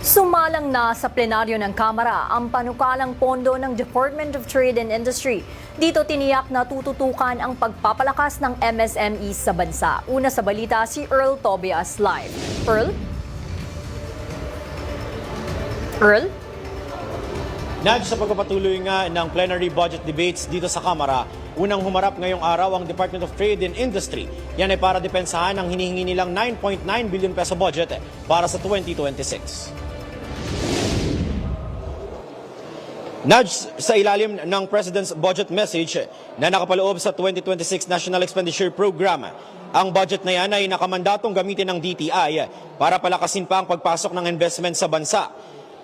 Sumalang na sa plenaryo ng Kamara ang panukalang pondo ng Department of Trade and Industry. Dito tiniyak na tututukan ang pagpapalakas ng MSMEs sa bansa. Una sa balita si Earl Tobias live. Earl? Nadж, sa pagpapatuloy nga ng plenary budget debates dito sa Kamara, unang humarap ngayong araw ang Department of Trade and Industry. Yan ay para depensahan ang hinihingi nilang 9.9 billion peso budget para sa 2026. Nadj, sa ilalim ng President's budget message na nakapaloob sa 2026 National Expenditure Program, ang budget na yan ay nakamandatong gamitin ng DTI para palakasin pa ang pagpasok ng investment sa bansa.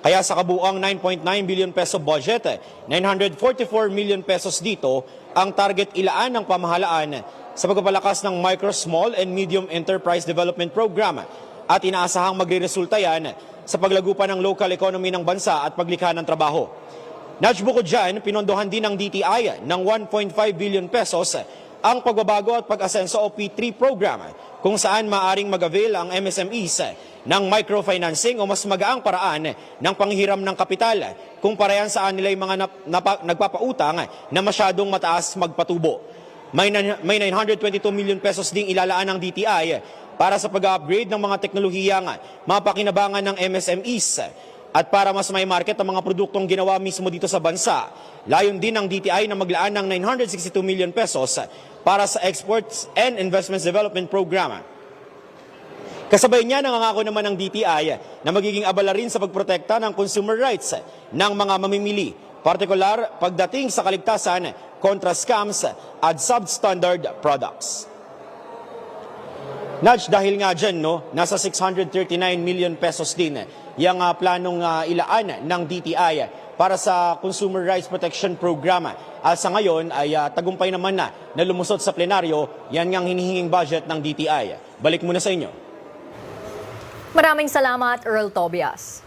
Kaya sa kabuuang 9.9 billion peso budget, 944 million pesos dito ang target ilaan ng pamahalaan sa pagpapalakas ng Micro, Small and Medium Enterprise Development Program at inaasahang magreresulta yan sa paglago pa ng local economy ng bansa at paglikha ng trabaho. Nadj, bukod dyan, pinondohan din ng DTI ng 1.5 billion pesos ang pagbabago at pag-asenso o P3 program kung saan maaring mag-avail ang MSMEs ng microfinancing o mas magaang paraan ng panghiram ng kapital kumpara yan sa nila yung mga nagpapautang na masyadong mataas magpatubo. May 922 million pesos ding ilalaan ng DTI para sa pag-upgrade ng mga teknolohiyang mapakinabangan ng MSMEs at para mas may market ang mga produktong ginawa mismo dito sa bansa. Layon din ng DTI na maglaan ng 962 million pesos para sa Exports and Investments Development Program. Kasabay niya, nangangako naman ng DTI na magiging abala rin sa pagprotekta ng consumer rights ng mga mamimili, partikular pagdating sa kaligtasan kontra scams at substandard products. Nadj, dahil nga dyan, nasa 639 million pesos din yung planong ilaan ng DTI para sa Consumer Rights Protection Program. At sa ngayon ay tagumpay naman na lumusot sa plenaryo, yan ngang hinihinging budget ng DTI. Balik muna sa inyo. Maraming salamat, Earl Tobias.